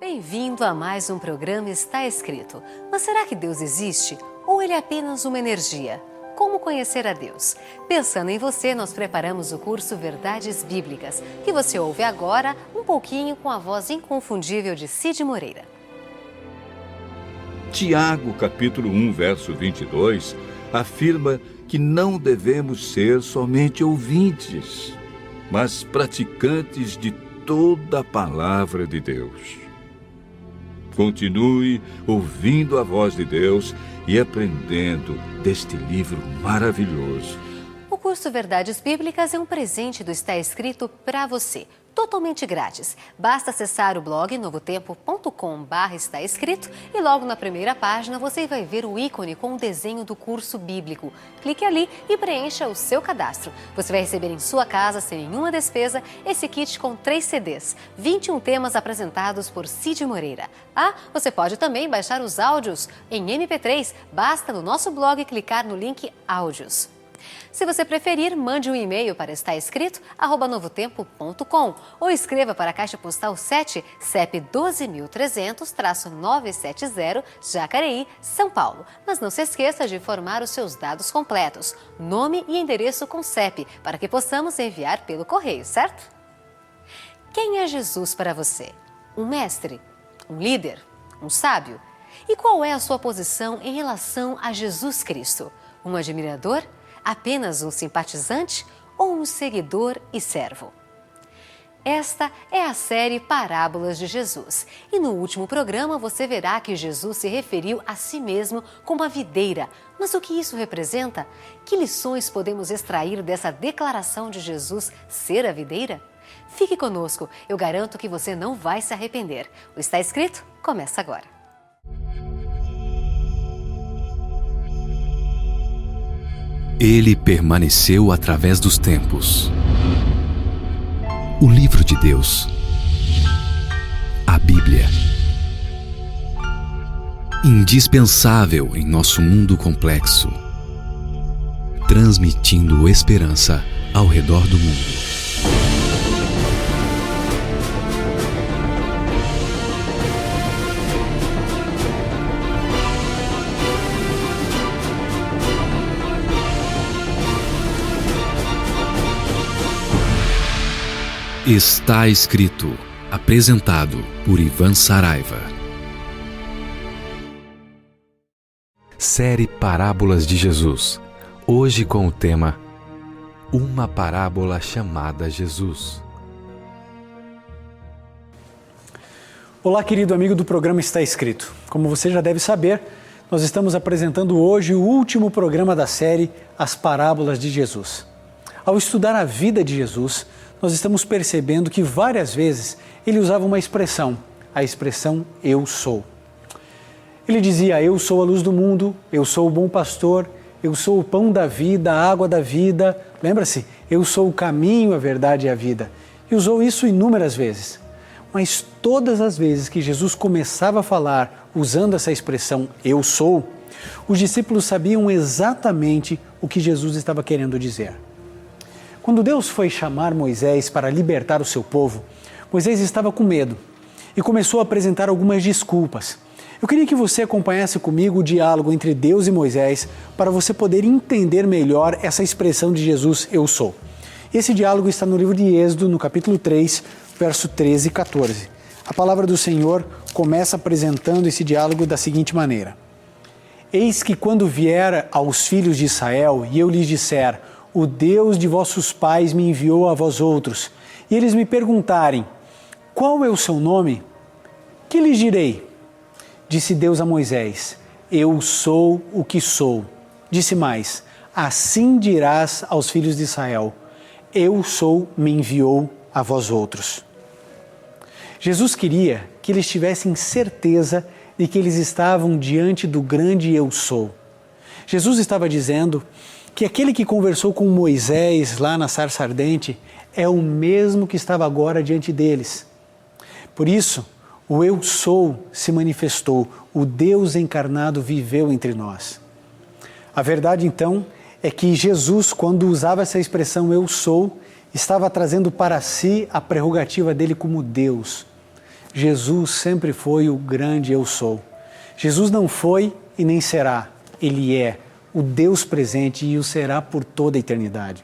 Bem-vindo a mais um programa Está Escrito. Mas será que Deus existe ou Ele é apenas uma energia? Como conhecer a Deus? Pensando em você, nós preparamos o curso Verdades Bíblicas, que você ouve agora um pouquinho com a voz inconfundível de Cid Moreira. Tiago, capítulo 1, verso 22, afirma que não devemos ser somente ouvintes, mas praticantes de toda a palavra de Deus. Continue ouvindo a voz de Deus e aprendendo deste livro maravilhoso. O curso Verdades Bíblicas é um presente do Está Escrito para você, totalmente grátis. Basta acessar o blog novotempo.com/está escrito e logo na primeira página você vai ver o ícone com o desenho do curso bíblico. Clique ali e preencha o seu cadastro. Você vai receber em sua casa, sem nenhuma despesa, esse kit com 3 CDs, 21 temas apresentados por Cid Moreira. Você pode também baixar os áudios em MP3, basta no nosso blog clicar no link Áudios. Se você preferir, mande um e-mail para estaescrito@novotempo.com ou escreva para a Caixa Postal 7, CEP 12.300-970, Jacareí, São Paulo. Mas não se esqueça de informar os seus dados completos, nome e endereço com CEP, para que possamos enviar pelo correio, certo? Quem é Jesus para você? Um mestre? Um líder? Um sábio? E qual é a sua posição em relação a Jesus Cristo? Um admirador? Apenas um simpatizante ou um seguidor e servo? Esta é a série Parábolas de Jesus. E no último programa você verá que Jesus se referiu a si mesmo como a videira. Mas o que isso representa? Que lições podemos extrair dessa declaração de Jesus ser a videira? Fique conosco, eu garanto que você não vai se arrepender. O Está Escrito começa agora. Ele permaneceu através dos tempos. O livro de Deus. A Bíblia. Indispensável em nosso mundo complexo. Transmitindo esperança ao redor do mundo. Está Escrito, apresentado por Ivan Saraiva. Série Parábolas de Jesus. Hoje com o tema Uma parábola chamada Jesus. Olá, querido amigo do programa Está Escrito. Como você já deve saber, nós estamos apresentando hoje o último programa da série As Parábolas de Jesus. Ao estudar a vida de Jesus, nós estamos percebendo que várias vezes ele usava uma expressão, a expressão eu sou. Ele dizia, eu sou a luz do mundo, eu sou o bom pastor, eu sou o pão da vida, a água da vida. Lembra-se? Eu sou o caminho, a verdade e a vida. E usou isso inúmeras vezes. Mas todas as vezes que Jesus começava a falar usando essa expressão eu sou, os discípulos sabiam exatamente o que Jesus estava querendo dizer. Quando Deus foi chamar Moisés para libertar o seu povo, Moisés estava com medo e começou a apresentar algumas desculpas. Eu queria que você acompanhasse comigo o diálogo entre Deus e Moisés para você poder entender melhor essa expressão de Jesus, eu sou. Esse diálogo está no livro de Êxodo, no capítulo 3, verso 13 e 14. A palavra do Senhor começa apresentando esse diálogo da seguinte maneira. Eis que quando vier aos filhos de Israel e eu lhes disser, o Deus de vossos pais me enviou a vós outros, e eles me perguntarem, qual é o seu nome? Que lhes direi? Disse Deus a Moisés, eu sou o que sou. Disse mais, assim dirás aos filhos de Israel, eu sou, me enviou a vós outros. Jesus queria que eles tivessem certeza de que eles estavam diante do grande eu sou. Jesus estava dizendo que aquele que conversou com Moisés lá na sarça ardente é o mesmo que estava agora diante deles. Por isso, o eu sou se manifestou, o Deus encarnado viveu entre nós. A verdade, então, é que Jesus, quando usava essa expressão eu sou, estava trazendo para si a prerrogativa dele como Deus. Jesus sempre foi o grande eu sou. Jesus não foi e nem será. Ele é o Deus presente e o será por toda a eternidade.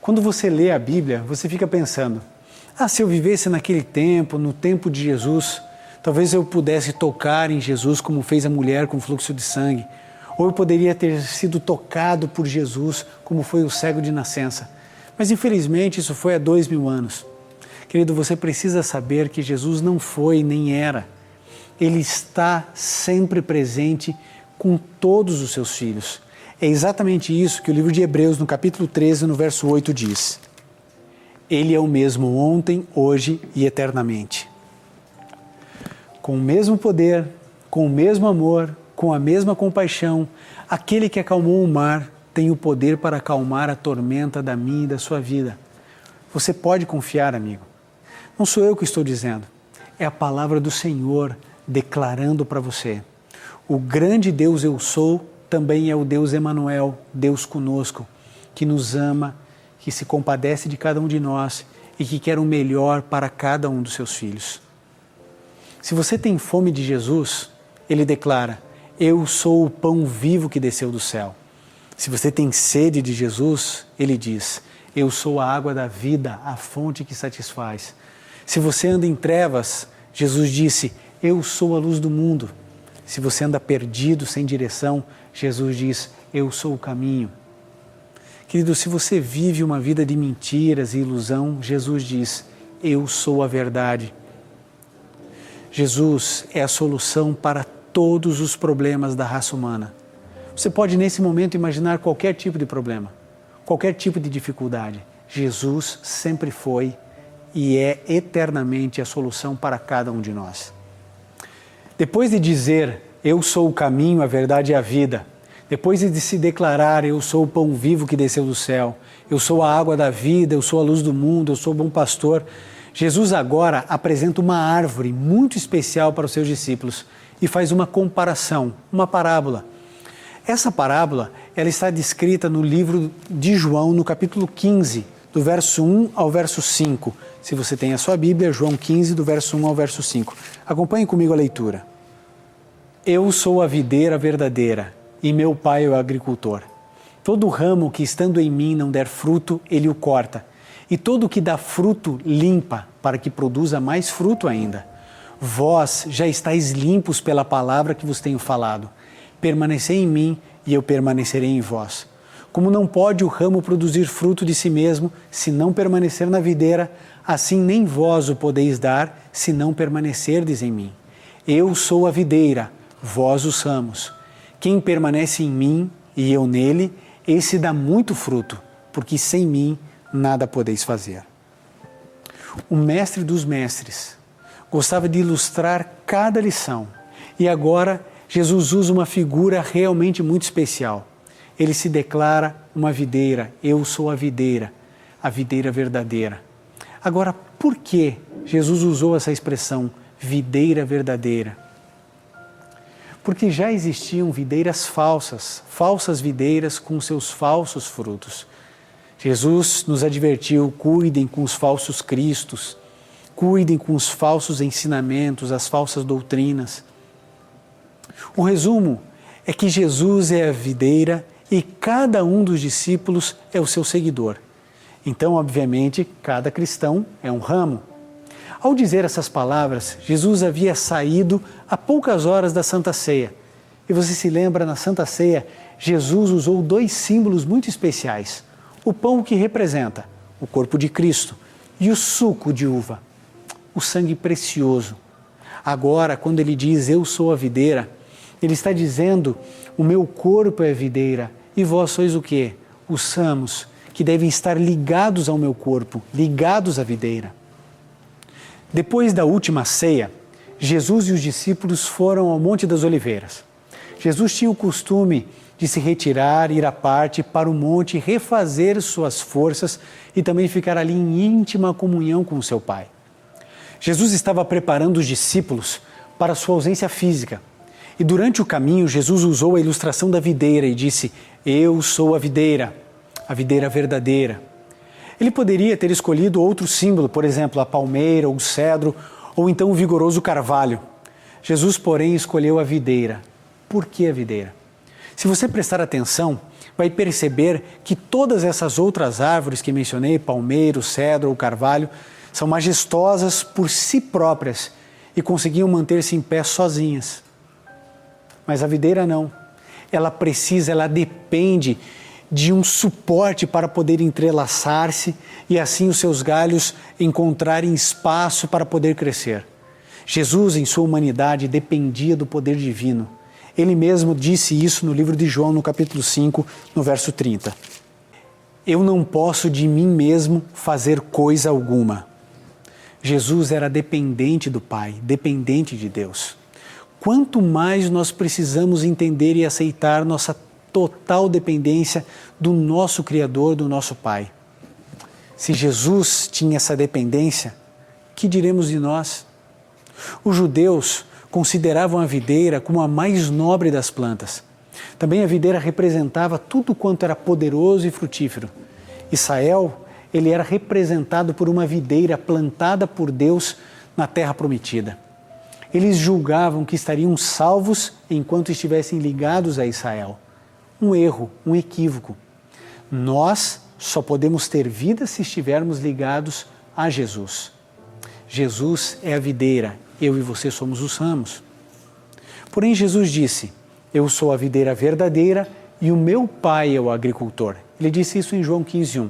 Quando você lê a Bíblia, você fica pensando, se eu vivesse naquele tempo, no tempo de Jesus, talvez eu pudesse tocar em Jesus como fez a mulher com fluxo de sangue. Ou eu poderia ter sido tocado por Jesus como foi o cego de nascença. Mas infelizmente isso foi há 2000 anos. Querido, você precisa saber que Jesus não foi nem era. Ele está sempre presente com todos os seus filhos. É exatamente isso que o livro de Hebreus, no capítulo 13, no verso 8, diz. Ele é o mesmo ontem, hoje e eternamente. Com o mesmo poder, com o mesmo amor, com a mesma compaixão, aquele que acalmou o mar tem o poder para acalmar a tormenta da minha e da sua vida. Você pode confiar, amigo. Não sou eu que estou dizendo, é a palavra do Senhor declarando para você. O grande Deus eu sou também é o Deus Emanuel, Deus conosco, que nos ama, que se compadece de cada um de nós e que quer o melhor para cada um dos seus filhos. Se você tem fome de Jesus, ele declara, eu sou o pão vivo que desceu do céu. Se você tem sede de Jesus, ele diz, eu sou a água da vida, a fonte que satisfaz. Se você anda em trevas, Jesus disse, eu sou a luz do mundo. Se você anda perdido, sem direção, Jesus diz, eu sou o caminho. Querido, se você vive uma vida de mentiras e ilusão, Jesus diz, eu sou a verdade. Jesus é a solução para todos os problemas da raça humana. Você pode nesse momento imaginar qualquer tipo de problema, qualquer tipo de dificuldade. Jesus sempre foi e é eternamente a solução para cada um de nós. Depois de dizer, eu sou o caminho, a verdade e a vida, depois de se declarar, eu sou o pão vivo que desceu do céu, eu sou a água da vida, eu sou a luz do mundo, eu sou o bom pastor, Jesus agora apresenta uma árvore muito especial para os seus discípulos e faz uma comparação, uma parábola. Essa parábola, ela está descrita no livro de João, no capítulo 15, do verso 1 ao verso 5. Se você tem a sua Bíblia, João 15, do verso 1 ao verso 5. Acompanhe comigo a leitura. Eu sou a videira verdadeira e meu pai é o agricultor. Todo ramo que estando em mim não der fruto, ele o corta. E todo o que dá fruto, limpa, para que produza mais fruto ainda. Vós já estáis limpos pela palavra que vos tenho falado. Permanecei em mim e eu permanecerei em vós. Como não pode o ramo produzir fruto de si mesmo, se não permanecer na videira, assim nem vós o podeis dar, se não permanecerdes em mim. Eu sou a videira, vós os ramos. Quem permanece em mim e eu nele, esse dá muito fruto, porque sem mim nada podeis fazer. O mestre dos mestres gostava de ilustrar cada lição e agora Jesus usa uma figura realmente muito especial. Ele se declara uma videira, eu sou a videira verdadeira. Agora, por que Jesus usou essa expressão, videira verdadeira? Porque já existiam videiras falsas videiras com seus falsos frutos. Jesus nos advertiu, cuidem com os falsos cristos, cuidem com os falsos ensinamentos, as falsas doutrinas. O resumo é que Jesus é a videira e cada um dos discípulos é o seu seguidor. Então, obviamente, cada cristão é um ramo. Ao dizer essas palavras, Jesus havia saído a poucas horas da Santa Ceia. E você se lembra, na Santa Ceia, Jesus usou 2 símbolos muito especiais. O pão que representa o corpo de Cristo e o suco de uva, o sangue precioso. Agora, quando ele diz, eu sou a videira, ele está dizendo, o meu corpo é a videira e vós sois o quê? Os ramos que devem estar ligados ao meu corpo, ligados à videira. Depois da última ceia, Jesus e os discípulos foram ao Monte das Oliveiras. Jesus tinha o costume de se retirar, ir à parte para o monte, refazer suas forças e também ficar ali em íntima comunhão com o seu Pai. Jesus estava preparando os discípulos para sua ausência física. E durante o caminho, Jesus usou a ilustração da videira e disse, eu sou a videira verdadeira. Ele poderia ter escolhido outro símbolo, por exemplo, a palmeira ou o cedro, ou então o vigoroso carvalho. Jesus, porém, escolheu a videira. Por que a videira? Se você prestar atenção, vai perceber que todas essas outras árvores que mencionei, palmeiro, cedro ou carvalho, são majestosas por si próprias e conseguiam manter-se em pé sozinhas. Mas a videira não. Ela depende de um suporte para poder entrelaçar-se e assim os seus galhos encontrarem espaço para poder crescer. Jesus, em sua humanidade, dependia do poder divino. Ele mesmo disse isso no livro de João, no capítulo 5, no verso 30. Eu não posso de mim mesmo fazer coisa alguma. Jesus era dependente do Pai, dependente de Deus. Quanto mais nós precisamos entender e aceitar nossa total dependência do nosso Criador, do nosso Pai. Se Jesus tinha essa dependência, que diremos de nós? Os judeus consideravam a videira como a mais nobre das plantas. Também a videira representava tudo quanto era poderoso e frutífero. Israel, ele era representado por uma videira plantada por Deus na terra prometida. Eles julgavam que estariam salvos enquanto estivessem ligados a Israel. Um erro, um equívoco. Nós só podemos ter vida se estivermos ligados a Jesus. Jesus é a videira, eu e você somos os ramos. Porém, Jesus disse, eu sou a videira verdadeira e o meu Pai é o agricultor. Ele disse isso em João 15:1.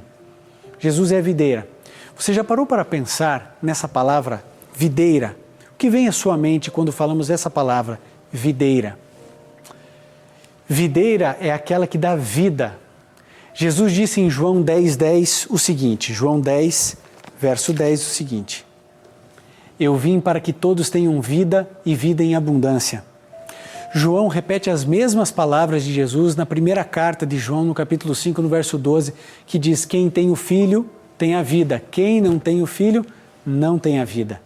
Jesus é a videira. Você já parou para pensar nessa palavra videira? O que vem à sua mente quando falamos essa palavra videira? Videira é aquela que dá vida. Jesus disse em João 10:10 o seguinte, João 10, verso 10 o seguinte, eu vim para que todos tenham vida e vida em abundância. João repete as mesmas palavras de Jesus na primeira carta de João, no capítulo 5, no verso 12, que diz, quem tem o Filho tem a vida, quem não tem o Filho não tem a vida.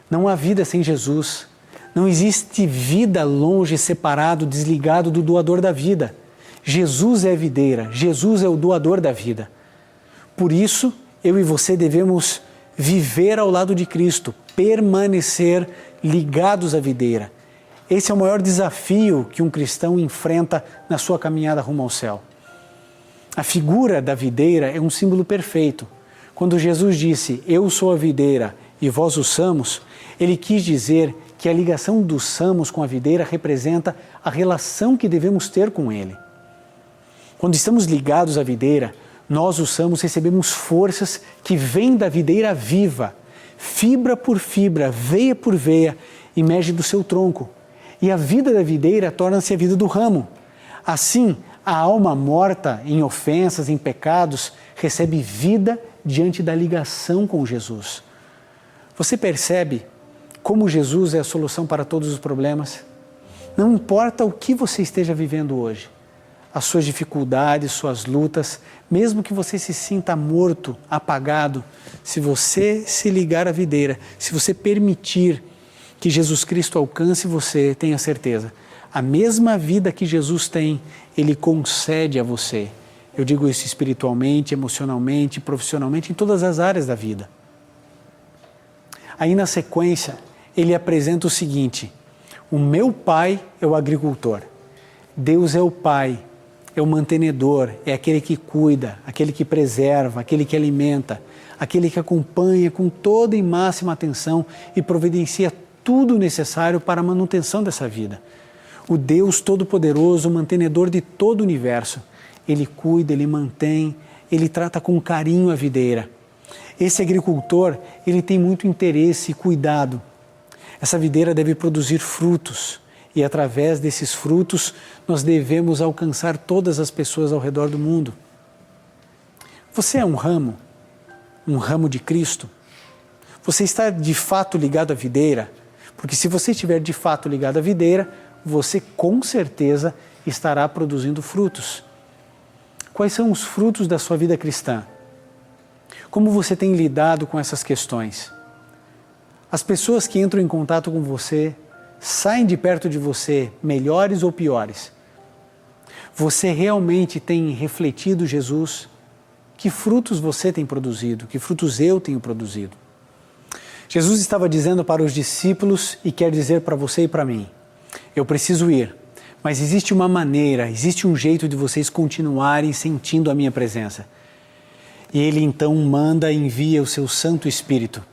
Não há vida sem Jesus. Não existe vida longe, separado, desligado do doador da vida. Jesus é a videira, Jesus é o doador da vida. Por isso, eu e você devemos viver ao lado de Cristo, permanecer ligados à videira. Esse é o maior desafio que um cristão enfrenta na sua caminhada rumo ao céu. A figura da videira é um símbolo perfeito. Quando Jesus disse, eu sou a videira e vós os ramos, ele quis dizer que a ligação dos ramos com a videira representa a relação que devemos ter com ele. Quando estamos ligados à videira, nós, os ramos, recebemos forças que vêm da videira viva, fibra por fibra, veia por veia, emerge do seu tronco. E a vida da videira torna-se a vida do ramo. Assim, a alma morta em ofensas, em pecados, recebe vida diante da ligação com Jesus. Você percebe como Jesus é a solução para todos os problemas? Não importa o que você esteja vivendo hoje, as suas dificuldades, suas lutas, mesmo que você se sinta morto, apagado, se você se ligar à videira, se você permitir que Jesus Cristo alcance você, tenha certeza, a mesma vida que Jesus tem, Ele concede a você. Eu digo isso espiritualmente, emocionalmente, profissionalmente, em todas as áreas da vida. Aí na sequência, ele apresenta o seguinte, o meu Pai é o agricultor, Deus é o Pai, é o mantenedor, é aquele que cuida, aquele que preserva, aquele que alimenta, aquele que acompanha com toda e máxima atenção e providencia tudo necessário para a manutenção dessa vida. O Deus Todo-Poderoso, o mantenedor de todo o universo, Ele cuida, Ele mantém, Ele trata com carinho a videira. Esse agricultor, ele tem muito interesse e cuidado. Essa videira deve produzir frutos e através desses frutos nós devemos alcançar todas as pessoas ao redor do mundo. Você é um ramo de Cristo? Você está de fato ligado à videira? Porque se você estiver de fato ligado à videira, você com certeza estará produzindo frutos. Quais são os frutos da sua vida cristã? Como você tem lidado com essas questões? As pessoas que entram em contato com você saem de perto de você melhores ou piores? Você realmente tem refletido Jesus? Que frutos você tem produzido? Que frutos eu tenho produzido? Jesus estava dizendo para os discípulos e quer dizer para você e para mim: eu preciso ir, mas existe uma maneira, existe um jeito de vocês continuarem sentindo a minha presença. E Ele então manda e envia o seu Santo Espírito.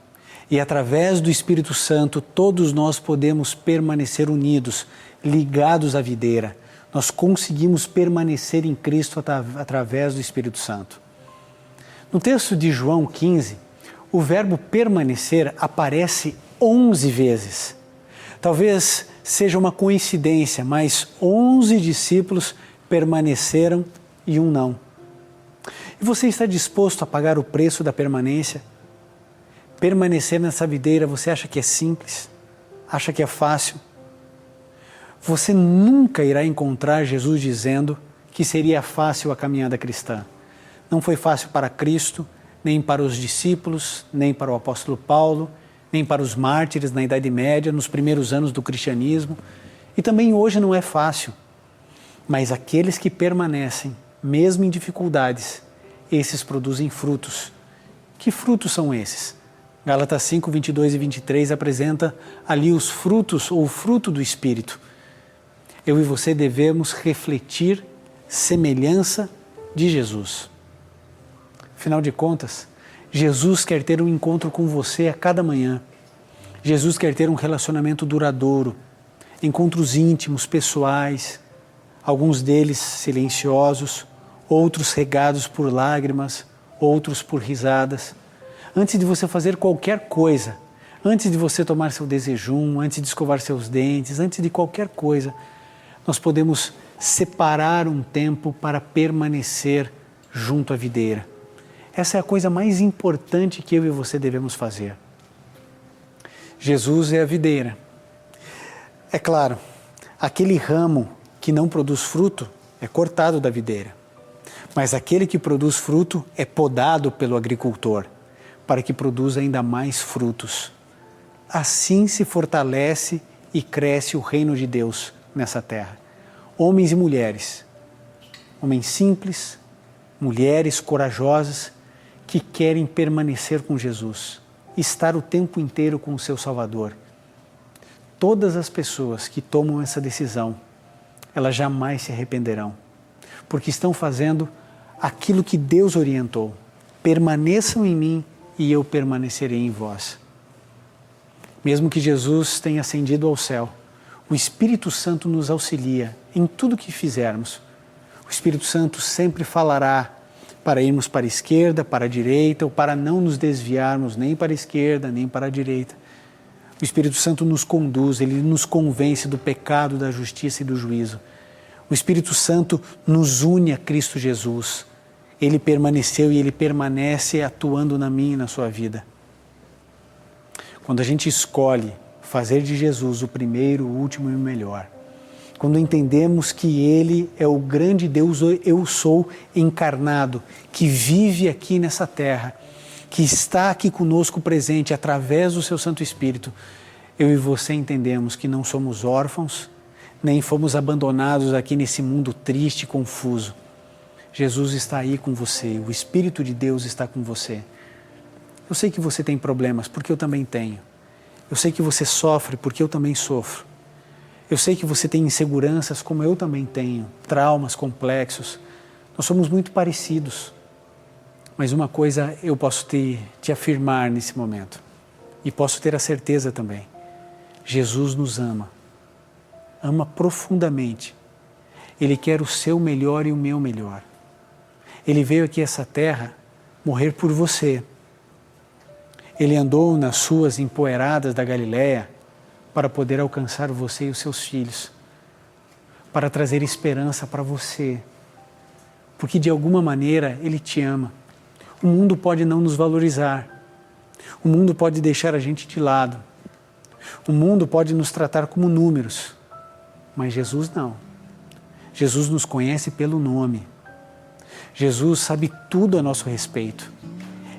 E através do Espírito Santo, todos nós podemos permanecer unidos, ligados à videira. Nós conseguimos permanecer em Cristo através do Espírito Santo. No texto de João 15, o verbo permanecer aparece 11 vezes. Talvez seja uma coincidência, mas 11 discípulos permaneceram e um não. E você está disposto a pagar o preço da permanência? Permanecer nessa videira, você acha que é simples? Acha que é fácil? Você nunca irá encontrar Jesus dizendo que seria fácil a caminhada cristã. Não foi fácil para Cristo, nem para os discípulos, nem para o apóstolo Paulo, nem para os mártires na Idade Média, nos primeiros anos do cristianismo. E também hoje não é fácil. Mas aqueles que permanecem, mesmo em dificuldades, esses produzem frutos. Que frutos são esses? Gálatas 5, 22 e 23 apresenta ali os frutos ou o fruto do Espírito. Eu e você devemos refletir semelhança de Jesus. Afinal de contas, Jesus quer ter um encontro com você a cada manhã. Jesus quer ter um relacionamento duradouro, encontros íntimos, pessoais, alguns deles silenciosos, outros regados por lágrimas, outros por risadas. Antes de você fazer qualquer coisa, antes de você tomar seu desejum, antes de escovar seus dentes, antes de qualquer coisa, nós podemos separar um tempo para permanecer junto à videira. Essa é a coisa mais importante que eu e você devemos fazer. Jesus é a videira. É claro, aquele ramo que não produz fruto é cortado da videira. Mas aquele que produz fruto é podado pelo agricultor, para que produza ainda mais frutos. Assim se fortalece e cresce o reino de Deus nessa terra. Homens e mulheres, homens simples, mulheres corajosas, que querem permanecer com Jesus, estar o tempo inteiro com o seu Salvador. Todas as pessoas que tomam essa decisão, elas jamais se arrependerão, porque estão fazendo aquilo que Deus orientou. Permaneçam em mim e eu permanecerei em vós. Mesmo que Jesus tenha ascendido ao céu, o Espírito Santo nos auxilia em tudo que fizermos. O Espírito Santo sempre falará para irmos para a esquerda, para a direita, ou para não nos desviarmos nem para a esquerda, nem para a direita. O Espírito Santo nos conduz, ele nos convence do pecado, da justiça e do juízo. O Espírito Santo nos une a Cristo Jesus. Ele permaneceu e ele permanece atuando na minha e na sua vida. Quando a gente escolhe fazer de Jesus o primeiro, o último e o melhor, quando entendemos que Ele é o grande Deus, eu sou encarnado, que vive aqui nessa terra, que está aqui conosco presente através do seu Santo Espírito, eu e você entendemos que não somos órfãos, nem fomos abandonados aqui nesse mundo triste e confuso. Jesus está aí com você, o Espírito de Deus está com você. Eu sei que você tem problemas, porque eu também tenho. Eu sei que você sofre, porque eu também sofro. Eu sei que você tem inseguranças, como eu também tenho, traumas complexos. Nós somos muito parecidos. Mas uma coisa eu posso te afirmar nesse momento, e posso ter a certeza também. Jesus nos ama profundamente. Ele quer o seu melhor e o meu melhor. Ele veio aqui a essa terra morrer por você. Ele andou nas ruas empoeiradas da Galileia para poder alcançar você e os seus filhos, para trazer esperança para você, porque de alguma maneira Ele te ama. O mundo pode não nos valorizar, o mundo pode deixar a gente de lado, o mundo pode nos tratar como números, mas Jesus não. Jesus nos conhece pelo nome. Jesus sabe tudo a nosso respeito.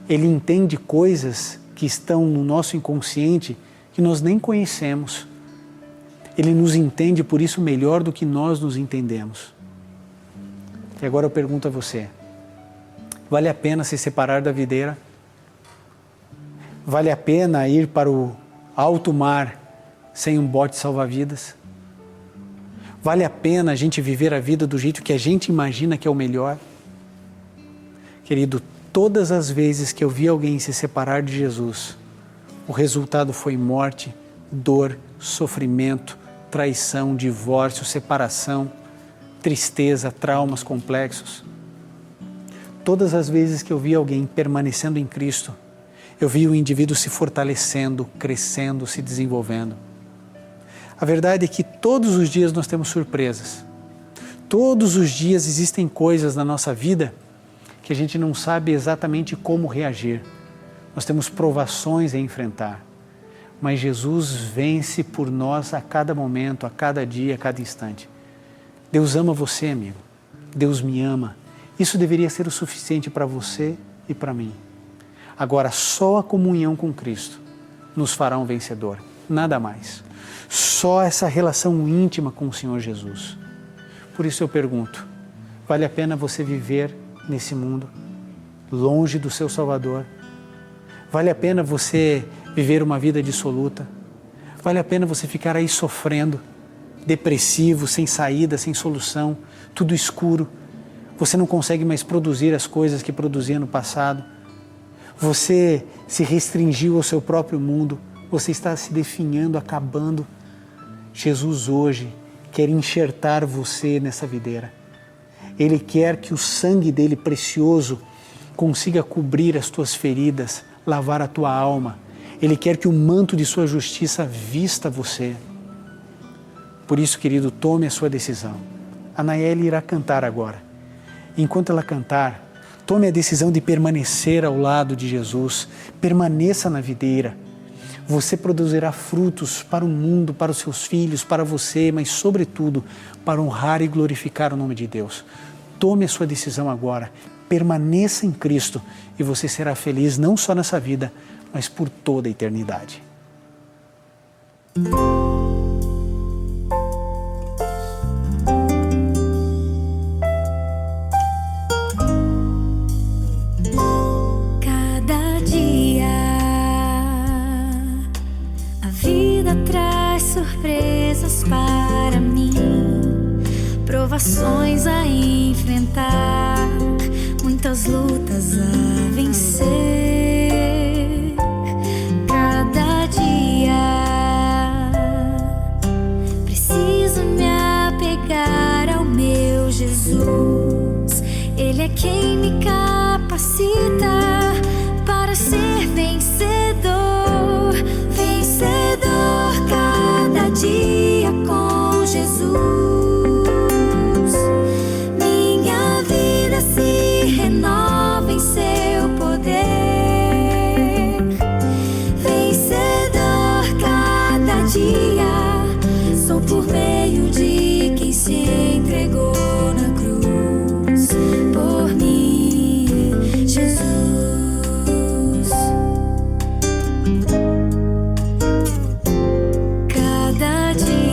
Ele entende coisas que estão no nosso inconsciente que nós nem conhecemos. Ele nos entende por isso melhor do que nós nos entendemos. E agora eu pergunto a você, vale a pena se separar da videira? Vale a pena ir para o alto mar sem um bote salva-vidas? Vale a pena a gente viver a vida do jeito que a gente imagina que é o melhor? Querido, todas as vezes que eu vi alguém se separar de Jesus, o resultado foi morte, dor, sofrimento, traição, divórcio, separação, tristeza, traumas complexos. Todas as vezes que eu vi alguém permanecendo em Cristo, eu vi o indivíduo se fortalecendo, crescendo, se desenvolvendo. A verdade é que todos os dias nós temos surpresas. Todos os dias existem coisas na nossa vida que a gente não sabe exatamente como reagir. Nós temos provações a enfrentar. Mas Jesus vence por nós a cada momento, a cada dia, a cada instante. Deus ama você, amigo. Deus me ama. Isso deveria ser o suficiente para você e para mim. Agora, só a comunhão com Cristo nos fará um vencedor. Nada mais. Só essa relação íntima com o Senhor Jesus. Por isso eu pergunto, vale a pena você viver nesse mundo, longe do seu Salvador? Vale a pena você viver uma vida dissoluta? Vale a pena você ficar aí sofrendo, depressivo, sem saída, sem solução, tudo escuro? Você não consegue mais produzir as coisas que produzia no passado? Você se restringiu ao seu próprio mundo? Você está se definhando, acabando? Jesus hoje quer enxertar você nessa videira. Ele quer que o sangue dele precioso consiga cobrir as tuas feridas, lavar a tua alma. Ele quer que o manto de sua justiça vista você. Por isso, querido, tome a sua decisão. A Nayeli irá cantar agora. Enquanto ela cantar, tome a decisão de permanecer ao lado de Jesus. Permaneça na videira. Você produzirá frutos para o mundo, para os seus filhos, para você, mas sobretudo para honrar e glorificar o nome de Deus. Tome a sua decisão agora, permaneça em Cristo e você será feliz não só nessa vida, mas por toda a eternidade. Surpresas para mim, provações a enfrentar, muitas lutas a vencer. Cada dia preciso me apegar ao meu Jesus. Ele é quem me capacita para ser vencedor, vencedor. Cada dia com Jesus, minha vida se renova em seu poder. Vencedor cada dia, sou por meio de quem se entregou na cruz por mim, Jesus. Cada dia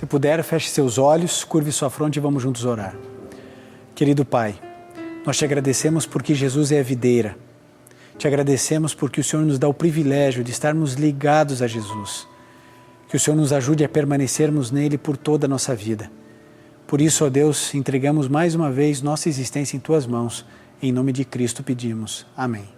puder, feche seus olhos, curve sua fronte e vamos juntos orar. Querido Pai, nós te agradecemos porque Jesus é a videira. Te agradecemos porque o Senhor nos dá o privilégio de estarmos ligados a Jesus. Que o Senhor nos ajude a permanecermos nele por toda a nossa vida. Por isso, ó Deus, entregamos mais uma vez nossa existência em Tuas mãos. Em nome de Cristo pedimos. Amém.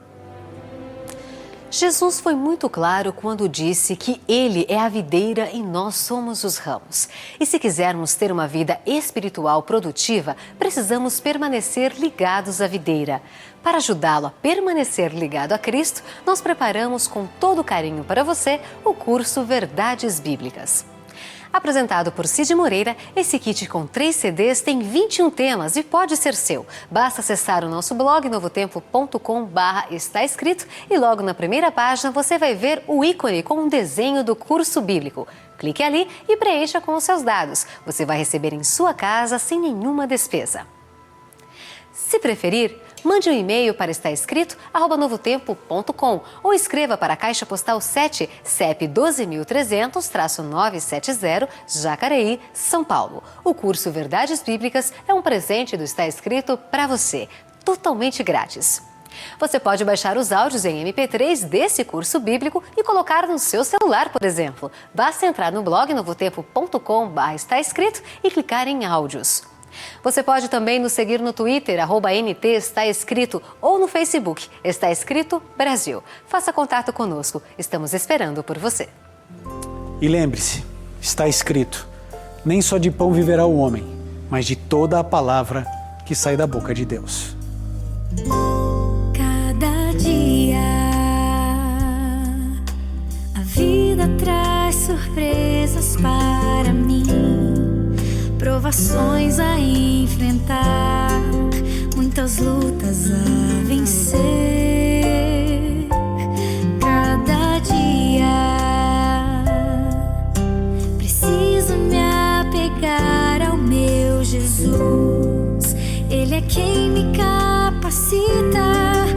Jesus foi muito claro quando disse que Ele é a videira e nós somos os ramos. E se quisermos ter uma vida espiritual produtiva, precisamos permanecer ligados à videira. Para ajudá-lo a permanecer ligado a Cristo, nós preparamos com todo carinho para você o curso Verdades Bíblicas. Apresentado por Cid Moreira, esse kit com 3 CDs tem 21 temas e pode ser seu. Basta acessar o nosso blog novotempo.com/está escrito e logo na primeira página você vai ver o ícone com um desenho do curso bíblico. Clique ali e preencha com os seus dados. Você vai receber em sua casa sem nenhuma despesa. Se preferir, mande um e-mail para estaescrito@novotempo.com ou escreva para a Caixa Postal 7, CEP 12.300-970, Jacareí, São Paulo. O curso Verdades Bíblicas é um presente do Está Escrito para você, totalmente grátis. Você pode baixar os áudios em MP3 desse curso bíblico e colocar no seu celular, por exemplo. Basta entrar no blog novotempo.com/está escrito e clicar em áudios. Você pode também nos seguir no Twitter, @NT Está Escrito, ou no Facebook, Está Escrito Brasil. Faça contato conosco, estamos esperando por você. E lembre-se, está escrito, nem só de pão viverá o homem, mas de toda a palavra que sai da boca de Deus. Cada dia a vida traz surpresas para mim. Provações a enfrentar, muitas lutas a vencer. Cada dia preciso me apegar ao meu Jesus. Ele é quem me capacita